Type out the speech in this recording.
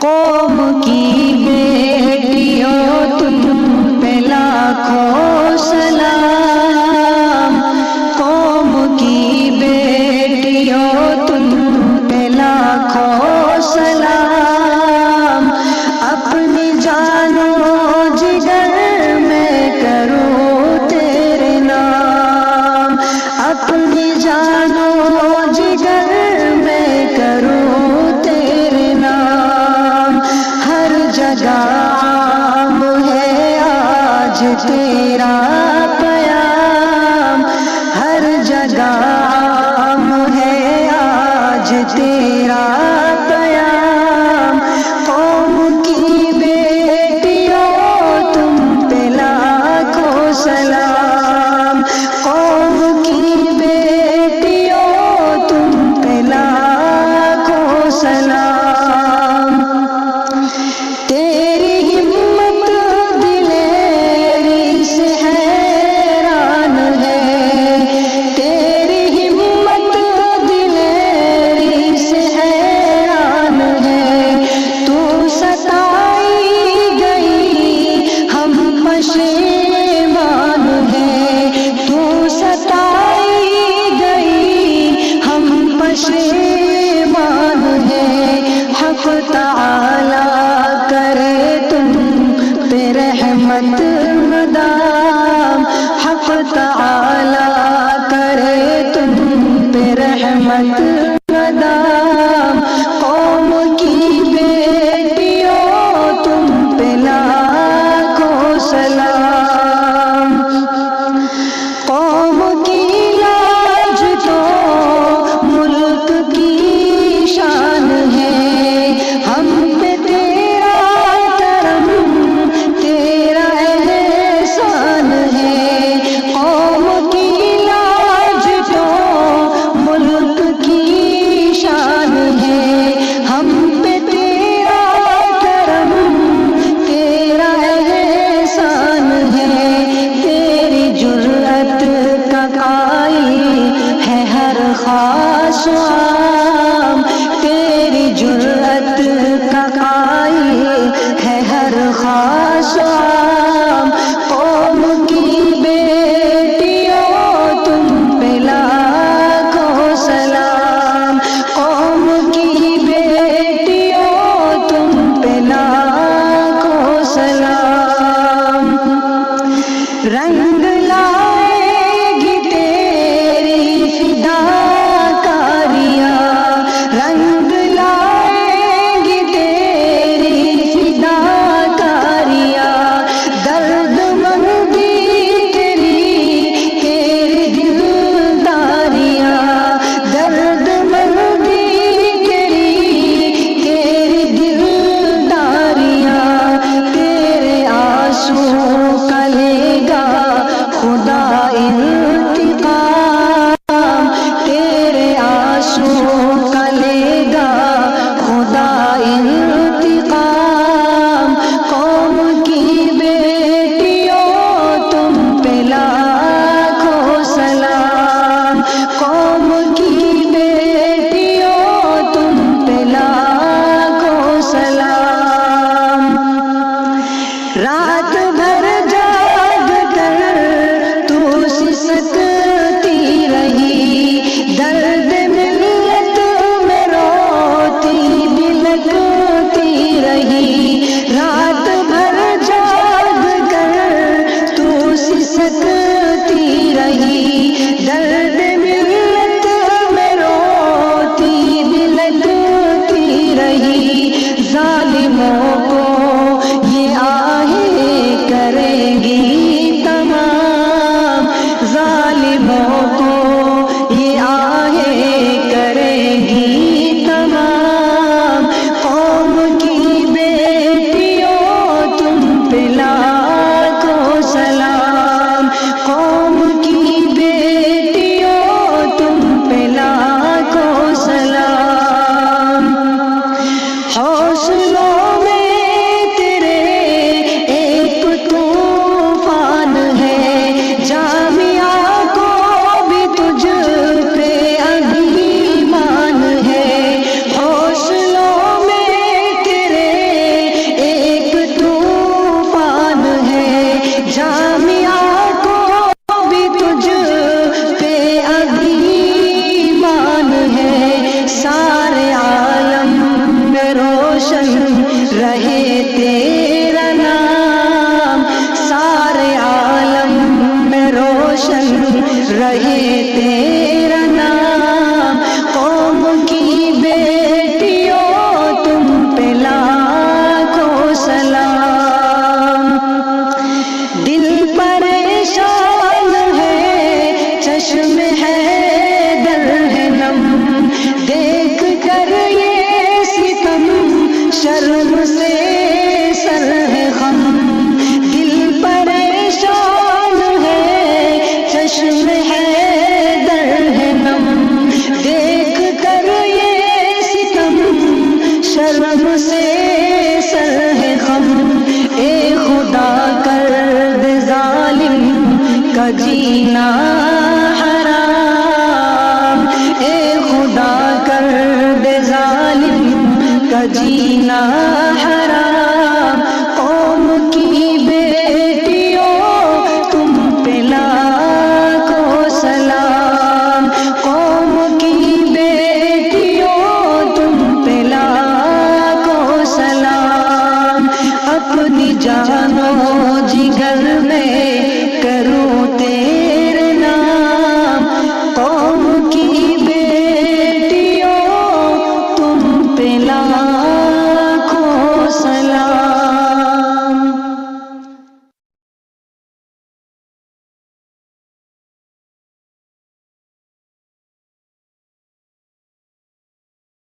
قوم کی بیٹیوں تم پہ لاکھوں سلام، قوم کی بیٹیوں تم پہ لاکھوں سلام، اپنی جان و جگر میں کروں تیرے نام، اپنی جان و جگر میں کروں تیرے نام، ہر جگہ عام ہے آج تیرا پیام، ہر جگہ عام ہے آج تیرا پیام، قوم کی بیٹیوں تم پہ لاکھوں سلام، قوم کی بیٹیوں تم پہ لاکھوں سلام، تیری ہمت دلیری سے حیران ہے، تیری ہمت دلیری سے حیران ہے، تو ستائی گئی ہم پشیمان ہیں، تو ستائی گئی ہم پشیمان ہیں، حق تعالی کرے تم پہ رحمت مدام، حق تعالی کرے تم پہ رحمت مدام، قوم کی بیٹیوں تم پہ لاکھوں سلام، قوم کی لاج تو ملک کی شان ہے، ہم پہ تیرا کرم تیرا احسان ہے، قوم کی لاج تو ملک کی شان ہے، ہم پہ تیرا کرم تیرا احسان ہے، تیری جرأت کا قائل ہے ہر خاص و عام، تیری جرأت کا قائل ہے ہر خاص و عام، قوم کی بیٹیوں تم پہ لاکھوں سلام، قوم کی بیٹیوں تم پہ لاکھوں سلام، رنگ لائے گی تیری فداکاریاں، رنگ لائے گی تیری فداکاریاں، درد مندی تیری تیری دلداریاں، درد مندی تیری تیری دلداریاں، تیرے آنسو کا لے گا خدا انتقام، تیرے آنسو کا لے گا خدا انتقام، قوم کی بیٹیوں تم پہ لاکھوں سلام، قوم کی بیٹیوں تم پہ لاکھوں سلام، رات بھر جاگ کر تو سسکتی رہی، درد ملت میں روتی بلکتی رہی، رات بھر جاگ کر تو سسکتی رہی، درد ملت میں روتی بلکتی رہی، ظالموں کو یہ آہیں کریں گی تمام، ظالموں کو یہ آہیں کریں گی تمام، قوم کی بیٹیوں تم پہ لاکھوں سلام، قوم کی بیٹیوں تم پہ لاکھوں سلام، حوصلوں میں شرم سے سر ہے خم، اے خدا کر دے ظالم کا جینا حرام، اے خدا کر دے ظالم کا جینا حرام۔